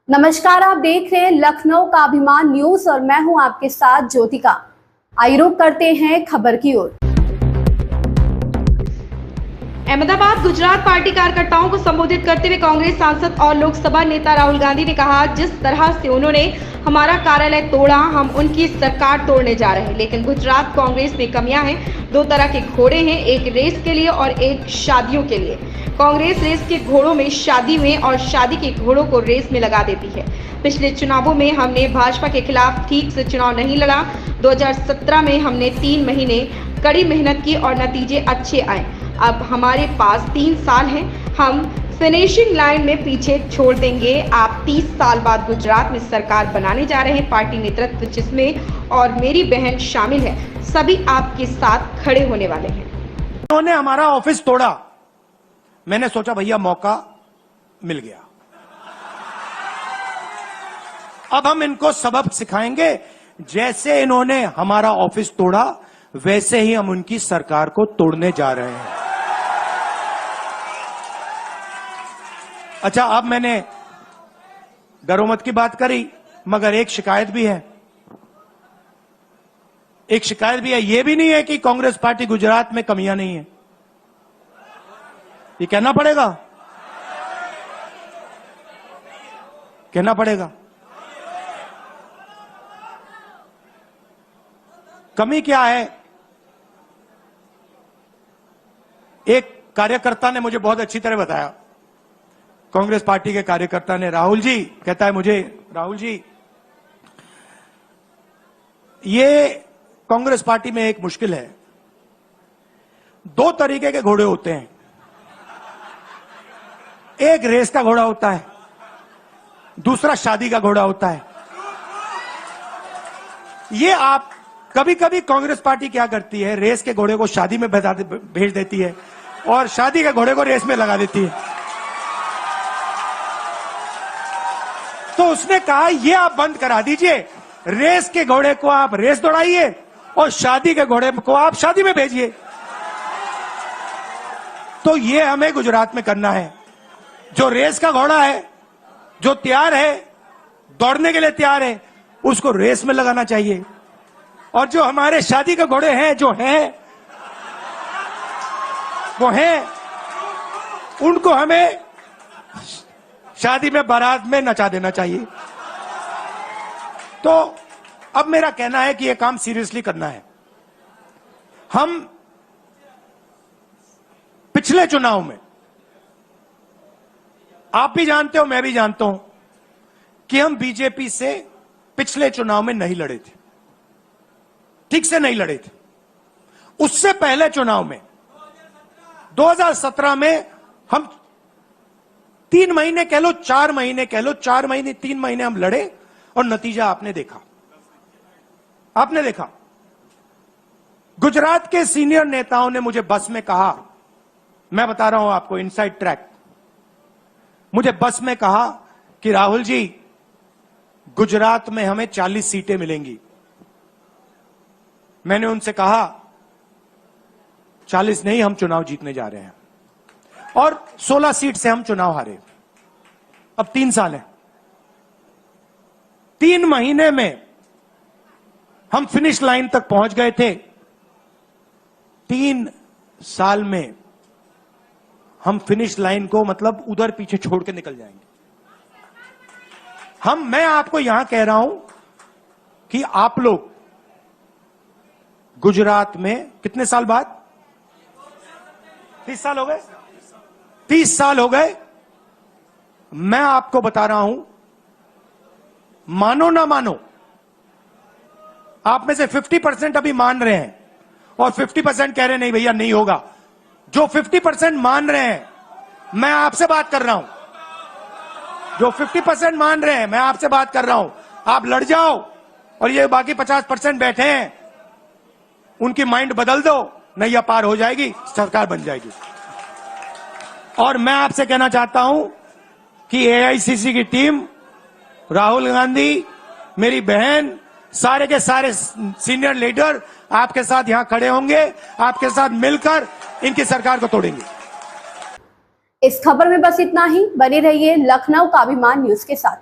नमस्कार, आप देख रहे हैं लखनऊ का अभिमान न्यूज और मैं हूं आपके साथ ज्योतिका। आइए रुक करते हैं खबर की ओर। अहमदाबाद गुजरात पार्टी कार्यकर्ताओं को संबोधित करते हुए कांग्रेस सांसद और लोकसभा नेता राहुल गांधी ने कहा, जिस तरह से उन्होंने हमारा कार्यालय तोड़ा, हम उनकी सरकार तोड़ने जा रहे हैं। लेकिन गुजरात कांग्रेस में कमियां हैं। दो तरह के घोड़े हैं, एक रेस के लिए और एक शादियों के लिए। कांग्रेस रेस के घोड़ों में शादी में और शादी के घोड़ों को रेस में लगा देती है। पिछले चुनावों में हमने भाजपा के खिलाफ ठीक से चुनाव नहीं लड़ा। 2017 में हमने 3 महीने कड़ी मेहनत की और नतीजे अच्छे आए। अब हमारे पास 3 साल हैं, हम फिनिशिंग लाइन में पीछे छोड़ देंगे। आप 30 साल बाद गुजरात में सरकार बनाने जा रहे हैं। पार्टी नेतृत्व, जिसमें और मेरी बहन शामिल है, सभी आपके साथ खड़े होने वाले हैं। उन्होंने हमारा ऑफिस तोड़ा। मैंने सोचा भैया मौका मिल गया, अब हम इनको सबक सिखाएंगे। जैसे इन्होंने हमारा ऑफिस तोड़ा, वैसे ही हम उनकी सरकार को तोड़ने जा रहे हैं। अच्छा, अब मैंने डरोमत की बात करी, मगर एक शिकायत भी है। यह भी नहीं है कि कांग्रेस पार्टी गुजरात में कमियां नहीं है, ये कहना पड़ेगा। कमी क्या है? एक कार्यकर्ता ने मुझे बहुत अच्छी तरह बताया, कांग्रेस पार्टी के कार्यकर्ता ने, राहुल जी कहता है मुझे, राहुल जी ये कांग्रेस पार्टी में एक मुश्किल है, 2 तरीके के घोड़े होते हैं। एक रेस का घोड़ा होता है, दूसरा शादी का घोड़ा होता है। ये आप कभी कभी कांग्रेस पार्टी क्या करती है, रेस के घोड़े को शादी में भेज देती है और शादी के घोड़े को रेस में लगा देती है। तो उसने कहा ये आप बंद करा दीजिए, रेस के घोड़े को आप रेस दौड़ाइए और शादी के घोड़े को आप शादी में भेजिए। तो ये हमें गुजरात में करना है। जो रेस का घोड़ा है, जो तैयार है, दौड़ने के लिए तैयार है, उसको रेस में लगाना चाहिए। और जो हमारे शादी के घोड़े हैं, वो हैं, उनको हमें शादी में, बारात में नचा देना चाहिए। तो अब मेरा कहना है कि यह काम सीरियसली करना है। हम पिछले चुनाव में, आप भी जानते हो, मैं भी जानता हूं कि हम बीजेपी से पिछले चुनाव में नहीं लड़े थे, ठीक से नहीं लड़े थे। उससे पहले चुनाव में 2017 में हम 3 महीने कह लो, 4 महीने कह लो, 4 महीने 3 महीने हम लड़े और नतीजा आपने देखा। गुजरात के सीनियर नेताओं ने मुझे बस में कहा, मैं बता रहा हूं आपको इनसाइड ट्रैक, मुझे बस में कहा कि राहुल जी गुजरात में हमें 40 सीटें मिलेंगी। मैंने उनसे कहा 40 नहीं, हम चुनाव जीतने जा रहे हैं। और 16 सीट से हम चुनाव हारे। अब 3 साल है, 3 महीने में हम फिनिश लाइन तक पहुंच गए थे। 3 साल में हम फिनिश लाइन को मतलब उधर पीछे छोड़ के निकल जाएंगे। मैं आपको यहां कह रहा हूं कि आप लोग गुजरात में कितने साल बाद, 30 साल हो गए, 30 साल हो गए। मैं आपको बता रहा हूं, मानो ना मानो, आप में से 50% अभी मान रहे हैं और 50% कह रहे हैं नहीं भैया नहीं होगा। जो 50% मान रहे हैं, मैं आपसे बात कर रहा हूं, जो 50% मान रहे हैं, मैं आपसे बात कर रहा हूं। आप लड़ जाओ और ये बाकी 50% बैठे हैं, उनकी माइंड बदल दो, नैया पार हो जाएगी, सरकार बन जाएगी। और मैं आपसे कहना चाहता हूं कि एआईसीसी की टीम, राहुल गांधी, मेरी बहन, सारे के सारे सीनियर लीडर आपके साथ यहां खड़े होंगे, आपके साथ मिलकर इनकी सरकार को तोड़ेंगे। इस खबर में बस इतना ही। बने रहिए लखनऊ का अभिमान न्यूज के साथ।